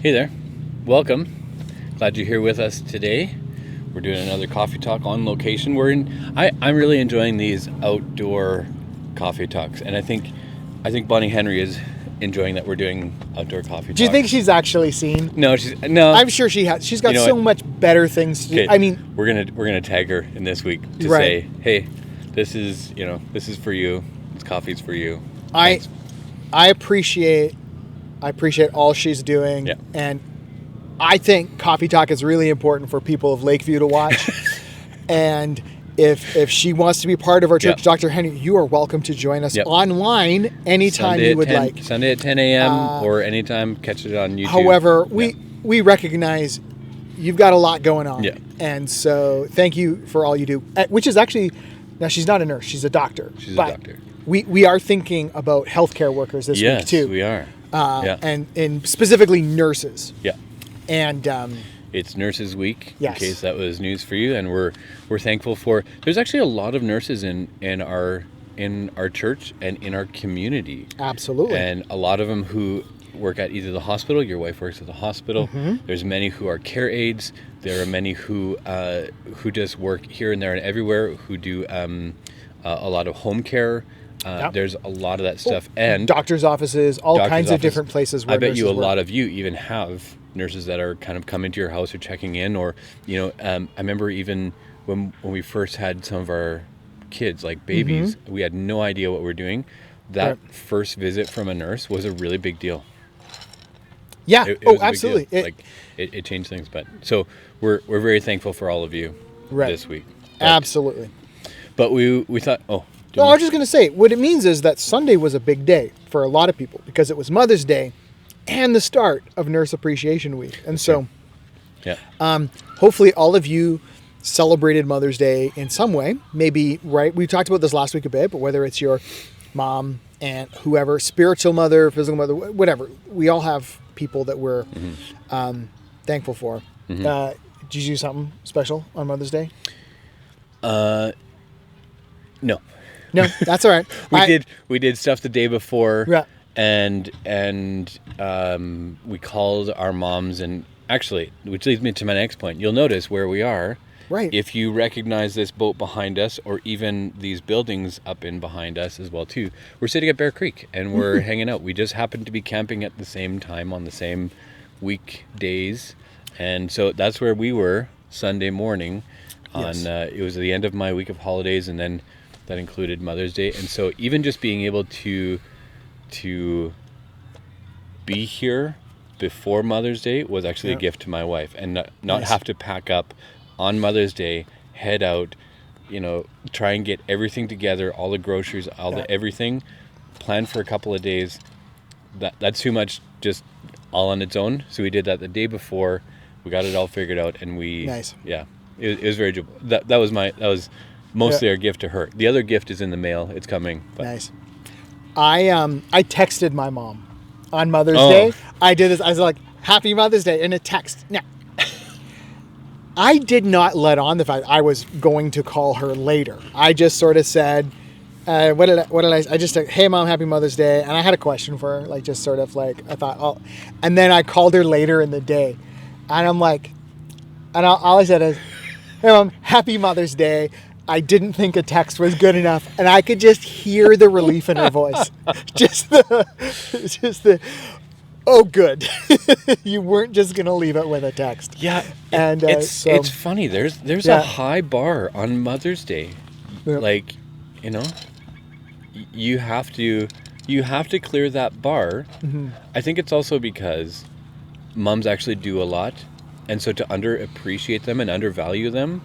Hey there. Welcome. Glad you're here with us today. We're doing another coffee talk on location. I'm really enjoying these outdoor coffee talks, and I think Bonnie Henry is enjoying that we're doing outdoor coffee talks. Do you think she's actually seen? No, no. I'm sure she has. She's got so much better things to do. I mean, we're gonna tag her in this week to say, hey, this is for you. This coffee's for you. I appreciate all she's doing, and I think Coffee Talk is really important for people of Lakeview to watch. And if she wants to be part of our church, Dr. Henry, you are welcome to join us online anytime you would like. Sunday at 10 a.m. or anytime, catch it on YouTube. However, we recognize you've got a lot going on. Yeah. And so thank you for all you do, which is actually, now she's not a nurse, she's a doctor. She's a doctor. We are thinking about healthcare workers this week too. Yes, we are. And specifically nurses. Yeah. And it's Nurses Week, yes. In case that was news for you, and we're thankful for. There's actually a lot of nurses in our church and in our community. Absolutely. And a lot of them who work at either the hospital. Your wife works at the hospital. Mm-hmm. There's many who are care aides. There are many who just work here and there and everywhere. Who do a lot of home care. There's a lot of that stuff, and doctors' offices, all kinds of different places where I bet you a work. lot of you even have nurses that are kind of coming to your house or checking in, or I remember even when we first had some of our kids, like babies, we had no idea what we were doing. That first visit from a nurse was a really big deal. Yeah. It was absolutely. It changed things, but so we're very thankful for all of you this week. Absolutely. But we thought, I was just going to say, what it means is that Sunday was a big day for a lot of people because it was Mother's Day and the start of Nurse Appreciation Week. And so hopefully all of you celebrated Mother's Day in some way. Maybe, right? We talked about this last week a bit, but whether it's your mom, aunt, whoever, spiritual mother, physical mother, whatever. We all have people that we're thankful for. Mm-hmm. Did you do something special on Mother's Day? No, that's all right. We did stuff the day before, and we called our moms, and actually, which leads me to my next point. You'll notice where we are. Right. If you recognize this boat behind us, or even these buildings up in behind us as well too, we're sitting at Bear Creek and we're hanging out. We just happened to be camping at the same time on the same weekdays, and so that's where we were Sunday morning. It was the end of my week of holidays, and then that included Mother's Day. And so even just being able to be here before Mother's Day was actually a gift to my wife, and not have to pack up on Mother's Day, head out, try and get everything together, all the groceries, everything, plan for a couple of days. That's too much just all on its own. So we did that the day before. We got it all figured out, and it was very doable. That was mostly our gift to her. The other gift is in the mail. It's coming. But. Nice. I texted my mom on Mother's Day. I did this. I was like, "Happy Mother's Day," in a text. Now, I did not let on the fact I was going to call her later. I just sort of said, "What did I?" I just said, "Hey, Mom, Happy Mother's Day," and I had a question for her. Just sort of I thought, and then I called her later in the day, and I'm like, and all I said is, "Hey, Mom, Happy Mother's Day." I didn't think a text was good enough, and I could just hear the relief in her voice. just the, oh, good. You weren't just going to leave it with a text. Yeah, and it's funny. There's a high bar on Mother's Day. Yeah. You have to clear that bar. Mm-hmm. I think it's also because moms actually do a lot, and so to underappreciate them and undervalue them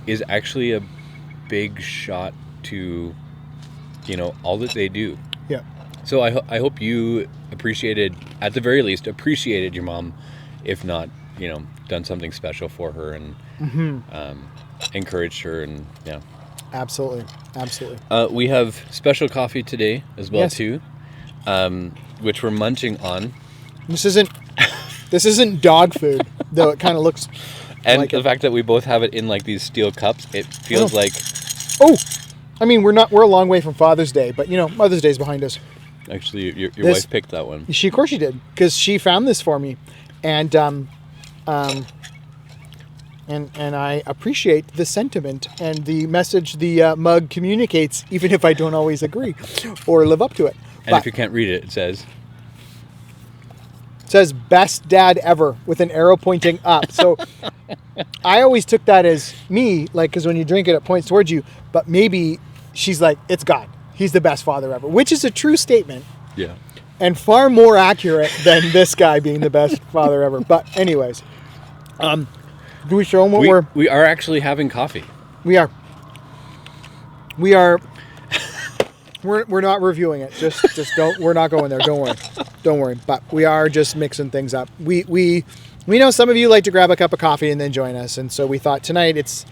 is actually a big shot to all that they do. Yeah. So I hope you at the very least appreciated your mom, if not done something special for her and encouraged her, and absolutely we have special coffee today as well too, which we're munching on. This isn't dog food, though it kind of looks and like the fact that we both have it in these steel cups, it feels like I mean, we're a long way from Father's Day, but Mother's Day is behind us. Actually, your wife picked that one. Of course she did, because she found this for me, And and I appreciate the sentiment and the message the mug communicates, even if I don't always agree or live up to it. And if you can't read it, it says best dad ever with an arrow pointing up. So I always took that as me, like, because when you drink it, it points towards you. But maybe she's like, it's God. He's the best father ever, which is a true statement. Yeah. And far more accurate than this guy being the best father ever. But anyways, do we show them what we are actually having coffee. We are. We're not reviewing it. Just don't. We're not going there. Don't worry. But we are just mixing things up. We know some of you like to grab a cup of coffee and then join us, and so we thought tonight it's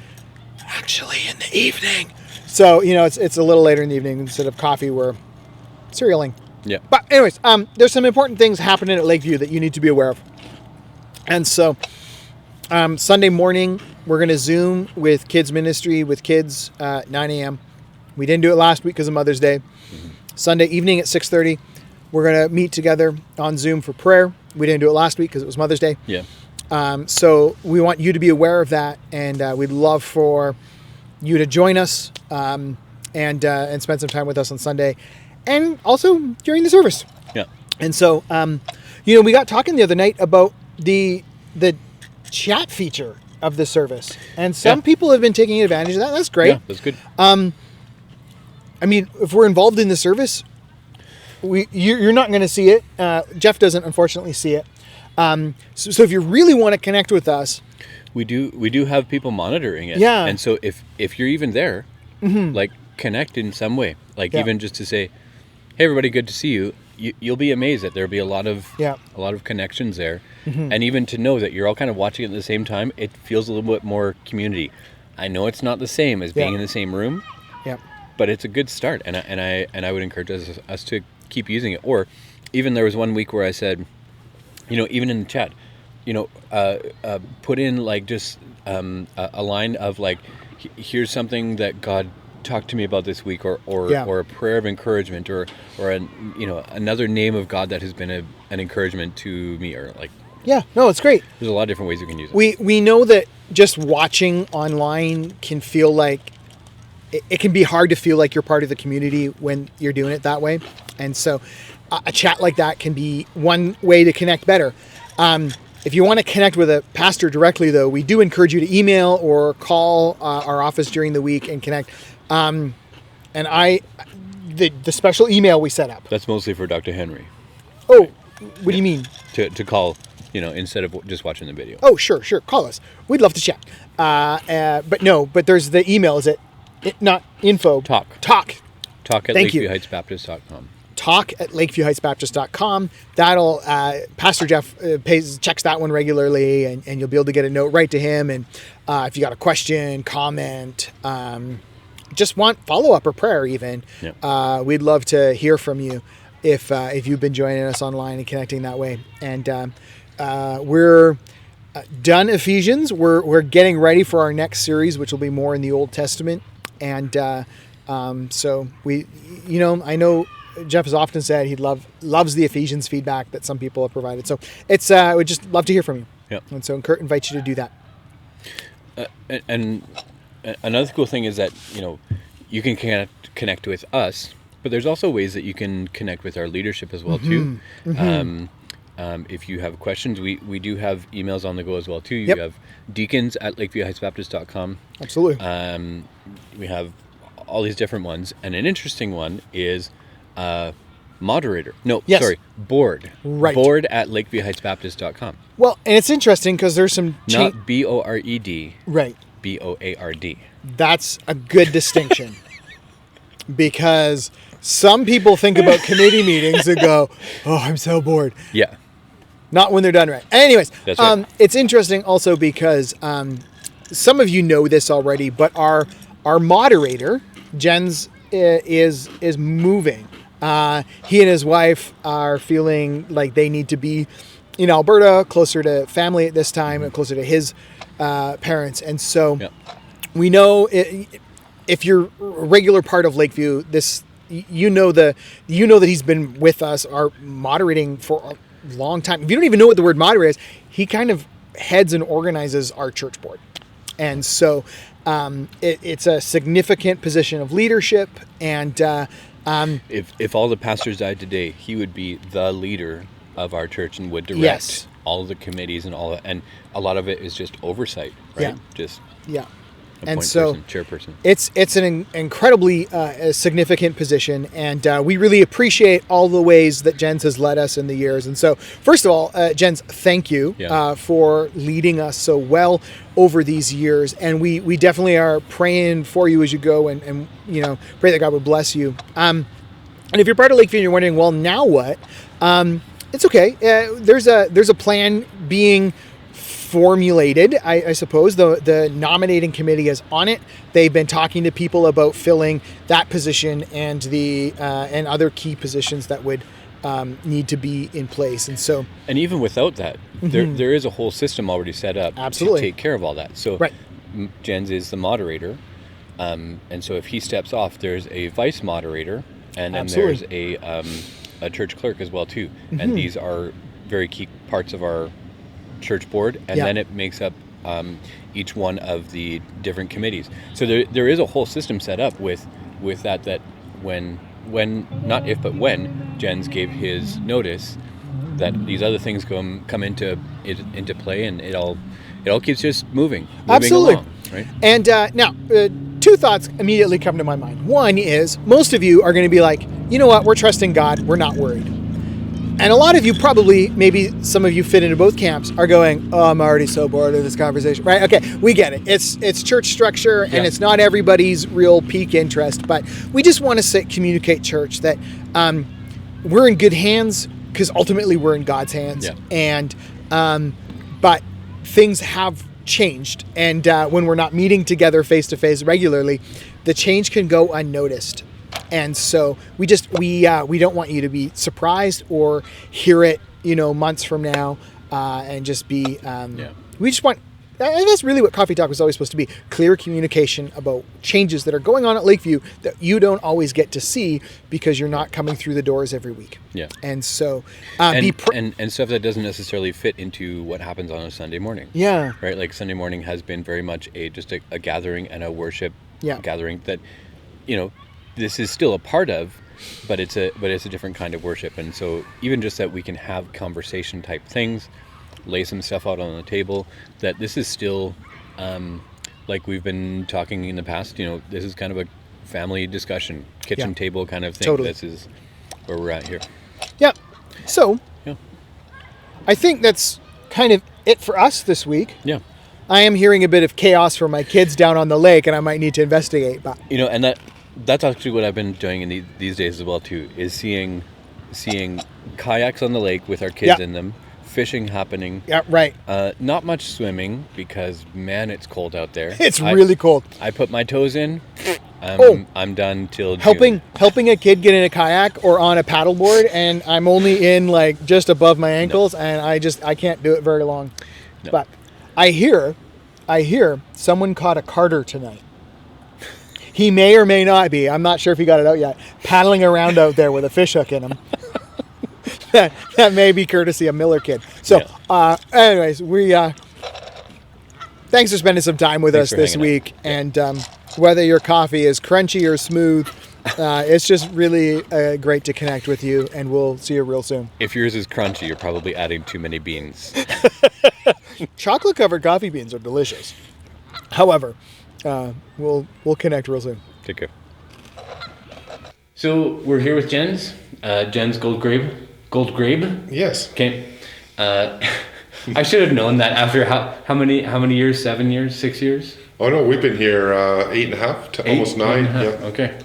actually in the evening. So it's a little later in the evening. Instead of coffee, we're cerealing. Yeah. But anyways, there's some important things happening at Lakeview that you need to be aware of, and so Sunday morning we're going to Zoom with kids ministry with kids 9 a.m. We didn't do it last week because of Mother's Day. Mm-hmm. Sunday evening at 6:30, we're going to meet together on Zoom for prayer. We didn't do it last week because it was Mother's Day. Yeah. So we want you to be aware of that, and we'd love for you to join us and spend some time with us on Sunday, and also during the service. Yeah. And so, we got talking the other night about the chat feature of the service, and some people have been taking advantage of that. That's great. Yeah, that's good. I mean, if we're involved in the service, you're not going to see it. Jeff doesn't, unfortunately, see it. So if you really want to connect with us, we do have people monitoring it. Yeah. And so if you're even there, like, connect in some way, like even just to say, hey, everybody, good to see you. You'll be amazed that there'll be a lot of connections there, and even to know that you're all kind of watching it at the same time, it feels a little bit more community. I know it's not the same as being in the same room. Yeah. But it's a good start, and I would encourage us to keep using it. Or even there was one week where I said, even in the chat, put in like just a line of like, here's something that God talked to me about this week, or a prayer of encouragement, or another name of God that has been an encouragement to me, or like. Yeah, no, it's great. There's a lot of different ways you can use it. We know that just watching online can feel like. It can be hard to feel like you're part of the community when you're doing it that way. And so a chat like that can be one way to connect better. If you want to connect with a pastor directly, though, we do encourage you to email or call our office during the week and connect. And the special email we set up. That's mostly for Dr. Henry. Oh, what do you mean? To call, instead of just watching the video. Oh, sure. Call us. We'd love to chat. But there's the email. Is it? Not info. Talk at lakeviewheightsbaptist.com. Talk at lakeviewheightsbaptist.com. That'll Pastor Jeff checks that one regularly, and you'll be able to get a note right to him. And if you got a question, comment, just want follow up or prayer, even, we'd love to hear from you if you've been joining us online and connecting that way. And we're done Ephesians. We're getting ready for our next series, which will be more in the Old Testament. And so we, I know Jeff has often said he loves the Ephesians feedback that some people have provided. So it's we'd just love to hear from you. Yeah. And so Kurt invites you to do that. And another cool thing is that you can connect with us, but there's also ways that you can connect with our leadership as well too. If you have questions, we do have emails on the go as well too. You have deacons at lakeviewheightsbaptist.com. Absolutely. We have all these different ones, and an interesting one is moderator. Board. Right. Board at lakeviewheightsbaptist.com. Well, and it's interesting because there's some not BORED. Right. BOARD. That's a good distinction. Because some people think about committee meetings and go, "Oh, I'm so bored." Yeah. Not when they're done right. Anyways, that's right. It's interesting also because some of you know this already, but our moderator, Jens, is moving. He and his wife are feeling like they need to be in Alberta, closer to family at this time, and closer to his parents. And so we know if you're a regular part of Lakeview, you know that he's been with us, our moderating for long time. If you don't even know what the word moderator is, he kind of heads and organizes our church board. And so it's a significant position of leadership. And if all the pastors died today, he would be the leader of our church and would direct all of the committees and a lot of it is just oversight, right? And so chairperson. It's an incredibly significant position, and we really appreciate all the ways that Jens has led us in the years. And so, first of all, Jens, thank you for leading us so well over these years. And we definitely are praying for you as you go, and pray that God would bless you. And if you're part of Lakeview and you're wondering, well, now what? It's okay. There's a plan being formulated, I suppose. The nominating committee is on it. They've been talking to people about filling that position and the and other key positions that would need to be in place. And even without that, there is a whole system already set up to take care of all that. So Jens is the moderator, and so if he steps off, there's a vice moderator, and then there's a church clerk as well too. And these are very key parts of our church board, and then it makes up each one of the different committees. So there is a whole system set up with that when not if but when Jens gave his notice, that these other things come into play, and it all keeps just moving along, right? And now two thoughts immediately come to my mind. One is, most of you are going to be like, you know what, we're trusting God, we're not worried. And a lot of you probably, maybe some of you fit into both camps, are going, oh, I'm already so bored of this conversation. Right? Okay, we get it. It's church structure, and it's not everybody's real peak interest. But we just want to communicate, church, that we're in good hands, because ultimately we're in God's hands. Yeah. And but things have changed. And when we're not meeting together face-to-face regularly, the change can go unnoticed. And so we don't want you to be surprised or hear it, months from now, and just be. We just want. And that's really what Coffee Talk was always supposed to be: clear communication about changes that are going on at Lakeview that you don't always get to see because you're not coming through the doors every week. Yeah. And so, and stuff that doesn't necessarily fit into what happens on a Sunday morning. Yeah. Right. Like Sunday morning has been very much just a gathering and a worship gathering that, this is still a part of, but it's a different kind of worship. And so even just that we can have conversation type things, lay some stuff out on the table, that this is still like we've been talking in the past, this is kind of a family discussion, kitchen table kind of thing. Totally. This is where we're at here. Yeah. So I think that's kind of it for us this week. Yeah. I am hearing a bit of chaos from my kids down on the lake, and I might need to investigate. But and that's actually what I've been doing in these days as well too, is seeing kayaks on the lake with our kids in them, fishing happening. Yeah, right. Not much swimming because, man, it's cold out there. It's really cold. I put my toes in. I'm done till June. Helping a kid get in a kayak or on a paddleboard, and I'm only in like just above my ankles, and I can't do it very long. No. But I hear someone caught a carter tonight. He may or may not be. I'm not sure if he got it out yet. Paddling around out there with a fish hook in him. that may be courtesy of Miller Kid. So, anyways, we thanks for spending some time with us this week. And whether your coffee is crunchy or smooth, it's just really great to connect with you. And we'll see you real soon. If yours is crunchy, you're probably adding too many beans. Chocolate-covered coffee beans are delicious. However, we'll connect real soon. Take care. So we're here with Jens Goldgrabe. Yes. Okay. I should have known that after how many years? 7 years? 6 years? Oh no, we've been here 8.5 to almost 9. Yeah. Okay.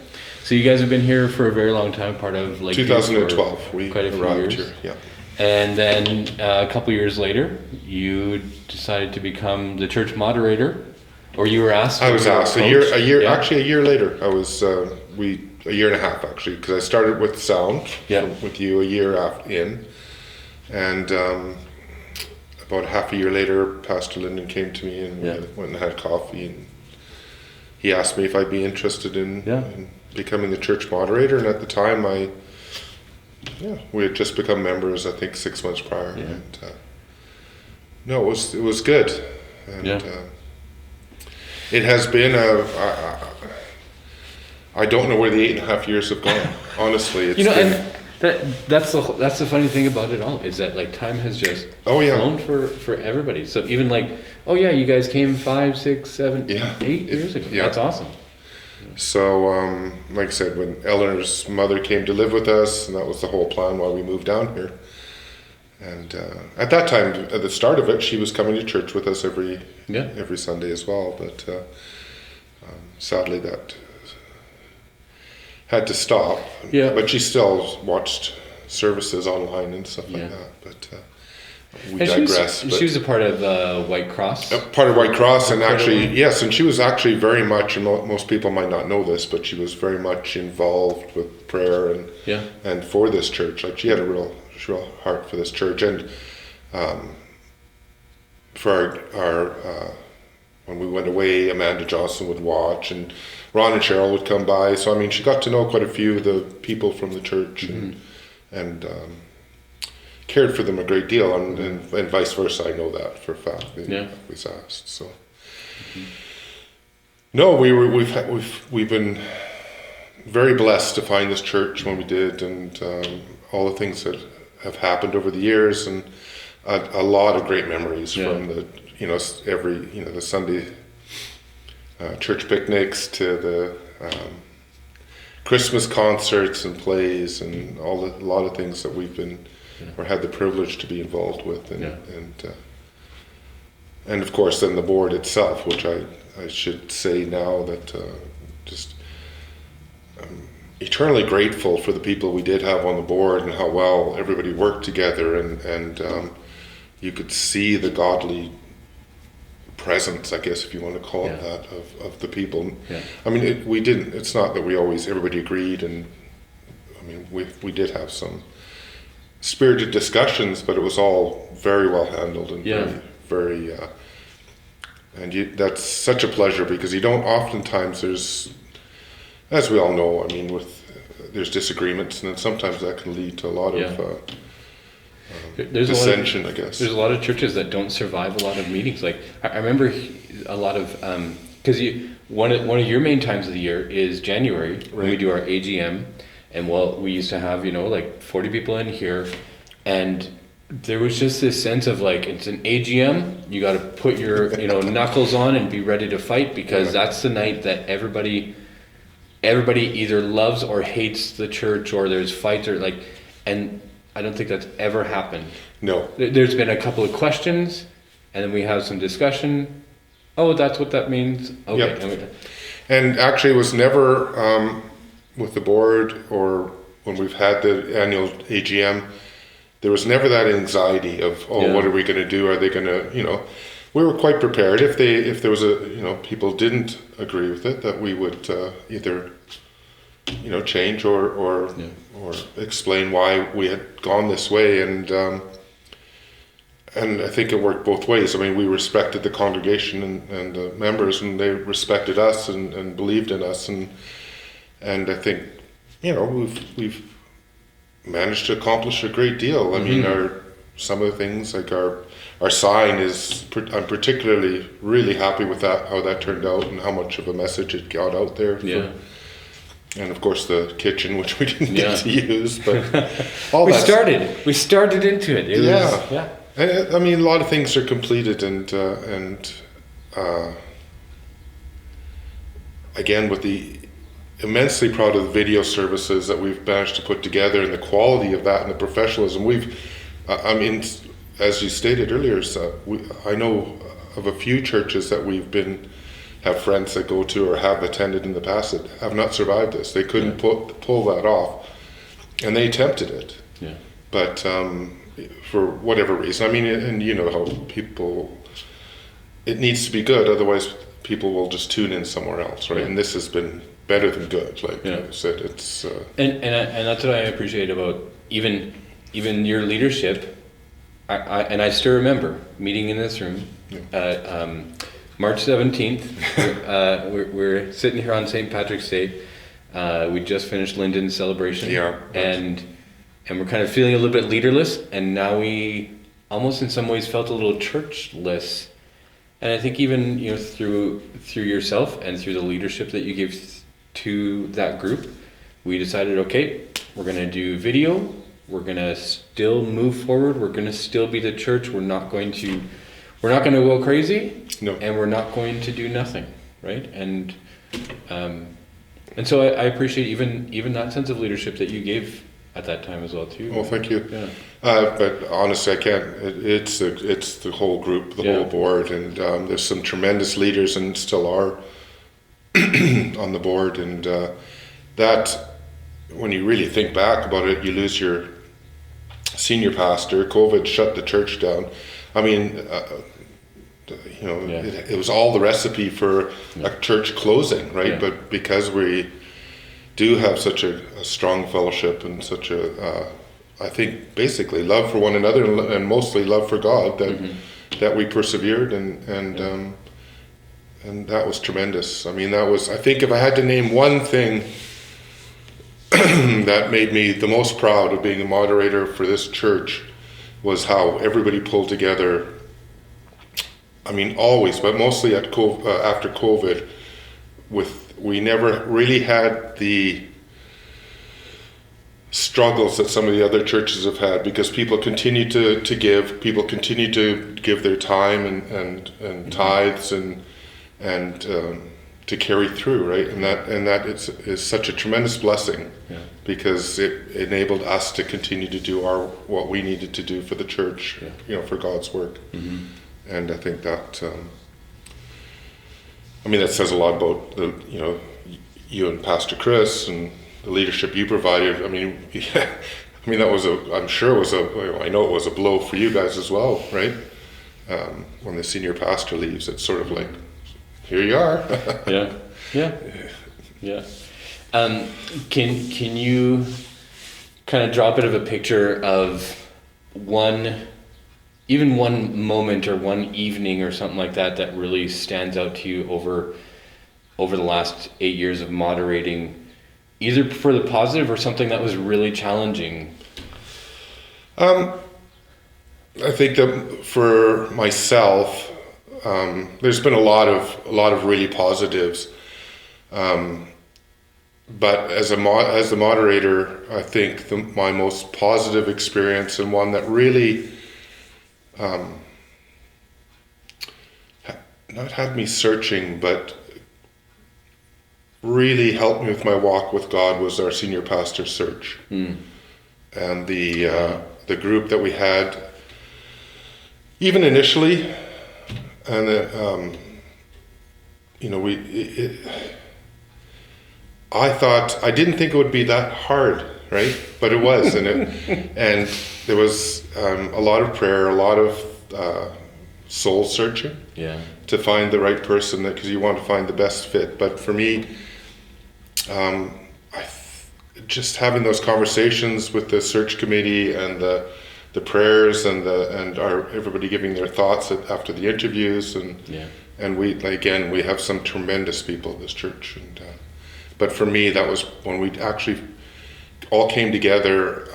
So you guys have been here for a very long time, part of Lakeview. 2012. We quite a few arrived years. here. Yeah. And then a couple years later, you decided to become the church moderator, or you were asked. I was asked a year. Yeah. Actually, a year later. I was a year and a half actually, because I started with sound. Yeah. With you a year in, and about half a year later, Pastor Linden came to me and we went and had coffee, and he asked me if I'd be interested in becoming the church moderator. And at the time, I Yeah, we had just become members, I think, 6 months prior. Yeah. And, no, it was good. And it has been I don't know where the 8.5 years have gone. Honestly, it's and that's the funny thing about it all, is that like time has just flown for everybody. So even like, you guys came 5, 6, 7, 8 years ago. That's awesome. So, like I said, when Eleanor's mother came to live with us, and that was the whole plan why we moved down here. And at that time, at the start of it, she was coming to church with us every Sunday as well. But sadly, that had to stop. Yeah. But she still watched services online and stuff like that. But we digress. She was a part of White Cross. Part of White Cross, and actually, yes, and she was actually very much, and most people might not know this, but she was very much involved with prayer and for this church. Like, she had a real heart for this church, and for our when we went away, Amanda Johnson would watch, and Ron and Cheryl would come by. So I mean, she got to know quite a few of the people from the church, and cared for them a great deal, and vice versa. I know that for a fact. They always asked. So no, we've been very blessed to find this church when we did, and all the things that have happened over the years, and a lot of great memories from the the Sunday church picnics to the Christmas concerts and plays, and a lot of things that we've been or had the privilege to be involved with, and of course then the board itself, which I should say now that just eternally grateful for the people we did have on the board and how well everybody worked together, and you could see the godly presence, I guess, if you want to call it that, of the people. I mean, it's not that everybody agreed, and I mean, we did have some spirited discussions, but it was all very well handled and very that's such a pleasure, because you don't oftentimes, there's, as we all know, I mean, there's disagreements, and then sometimes that can lead to a lot of dissension, I guess. There's a lot of churches that don't survive a lot of meetings. Like I remember a lot of because one of your main times of the year is January, when we do our AGM, and we used to have like 40 people in here, and there was just this sense of like, it's an AGM, you got to put your knuckles on and be ready to fight, because that's the night that everybody either loves or hates the church, or there's fights, or like, and I don't think that's ever happened. No. There's been a couple of questions, and then we have some discussion. Oh, that's what that means? Okay. Yep. And actually, it was never, with the board or when we've had the annual AGM, there was never that anxiety of, what are we going to do? Are they going to, we were quite prepared if there was people didn't agree with it, that we would either change or explain why we had gone this way, and I think it worked both ways. I mean, we respected the congregation and the members, and they respected us and believed in us, and I think we've managed to accomplish a great deal. I mean, some of the things, like our sign is, I'm particularly really happy with how that turned out, and how much of a message it got out there. And of course the kitchen, which we didn't get to use, but we started into it. I mean, a lot of things are completed, and again, with the immensely proud of the video services that we've managed to put together, and the quality of that, and the professionalism. I mean, as you stated earlier, I know of a few churches that have friends that go to or have attended in the past that have not survived this. They couldn't pull that off, and they attempted it. But for whatever reason, I mean, and how people, it needs to be good, otherwise people will just tune in somewhere else, right? And this has been better than good, like I said. It's and that's what I appreciate about even your leadership. I still remember meeting in this room. March 17th, we're sitting here on St. Patrick's Day. We just finished Lyndon's celebration. And and we're kind of feeling a little bit leaderless, and now we almost in some ways felt a little churchless. And I think even, you know, through yourself and through the leadership that you give to that group, we decided, okay, we're going to do video. We're going to still move forward. We're going to still be the church. We're not going to go crazy. No. And we're not going to do nothing, right? And so I appreciate even that sense of leadership that you gave at that time as well too. Well, thank you. Yeah. But honestly, I can't. It's the whole group, the whole board, and there's some tremendous leaders, and still are on the board. And that, when you really think back about it, you lose your senior pastor. COVID shut the church down. I mean, you know, it was all the recipe for a church closing, right? Yeah. But because we do have such a strong fellowship and such a, I think, basically love for one another and mostly love for God, that we persevered, and that was tremendous. I mean, that was, I think, if I had to name one thing that made me the most proud of being a moderator for this church, was how everybody pulled together. I mean, always, but mostly after COVID, we never really had the struggles that some of the other churches have had, because people continue to give, people continue to give their time and tithes and to carry through, right? And that is such a tremendous blessing, because it enabled us to continue to do what we needed to do for the church, you know, for God's work. Mm-hmm. And I think that, I mean, that says a lot about you and Pastor Chris and the leadership you provided. I mean, that was I know it was a blow for you guys as well, right? When the senior pastor leaves, it's sort of like, here you are. Yeah. Can you kind of draw a bit of a picture of one moment or one evening or something like that really stands out to you over the last 8 years of moderating, either for the positive or something that was really challenging? I think that for myself, there's been a lot of really positives, but as the moderator, I think my most positive experience, and one that really not had me searching, but really helped me with my walk with God, was our senior pastor search. And the group that we had, even initially, and I didn't think it would be that hard, right? But it was, and there was a lot of prayer, a lot of soul searching, to find the right person, because you want to find the best fit. But for me, just having those conversations with the search committee and the prayers and everybody giving their thoughts after the interviews, and we have some tremendous people at this church, but for me, that was when we actually all came together,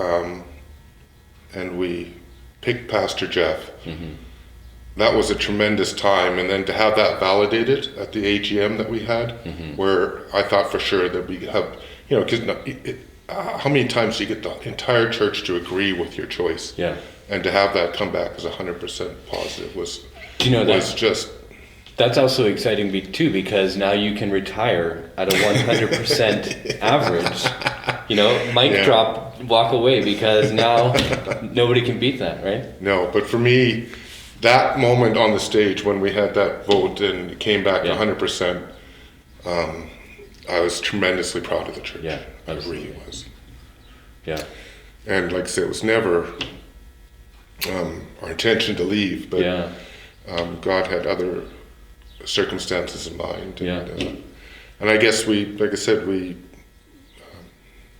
and we picked Pastor Jeff. Mm-hmm. That was a tremendous time, and then to have that validated at the AGM that we had, where I thought for sure that we have, because how many times do you get the entire church to agree with your choice? Yeah. And to have that come back as 100% positive was just... That's also exciting too, because now you can retire at a 100% average. Mic drop, walk away, because now nobody can beat that, right? No, but for me, that moment on the stage when we had that vote and it came back 100%, I was tremendously proud of the church. Yeah, I really was. Yeah. And like I said, it was never our intention to leave, but God had other circumstances in mind. And I guess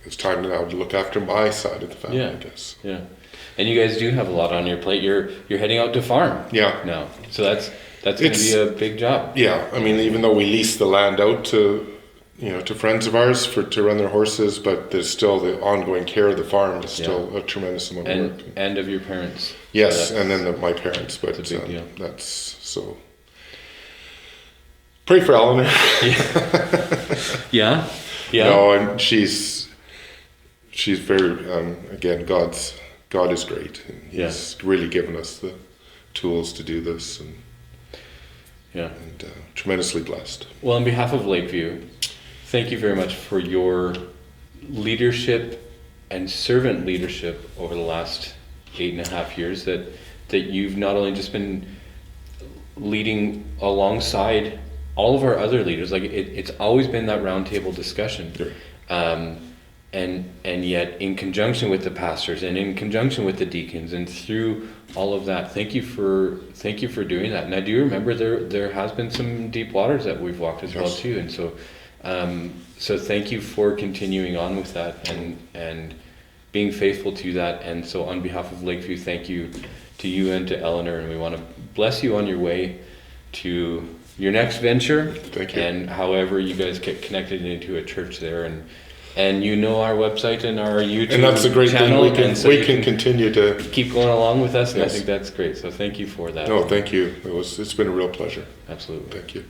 it's time now to look after my side of the family, I guess. Yeah. And you guys do have a lot on your plate. You're heading out to farm now. So that's going to be a big job. Yeah. I mean, even though we lease the land out to to friends of ours to run their horses, but there's still the ongoing care of the farm is still a tremendous amount of work. And of your parents. Yes, and then my parents, but it's a big deal. That's so. Pray for Eleanor. Yeah. No, and she's very again, God is great. And he's really given us the tools to do this, and tremendously blessed. Well, on behalf of Lakeview, thank you very much for your leadership and servant leadership over the last 8.5 years. That you've not only just been leading alongside all of our other leaders, like it's always been that roundtable discussion. Sure. And yet in conjunction with the pastors and in conjunction with the deacons and through all of that, thank you for doing that. And I do remember there has been some deep waters that we've walked as well too. And so so thank you for continuing on with that and being faithful to that. And so on behalf of Lakeview, thank you to you and to Eleanor, and we want to bless you on your way to your next venture. Thank you. And however you guys get connected into a church there, and our website and our YouTube and that's a great channel, thing. We can continue to keep going along with us, and I think that's great. So thank you for that. No, thank you. It's been a real pleasure. Absolutely. Thank you.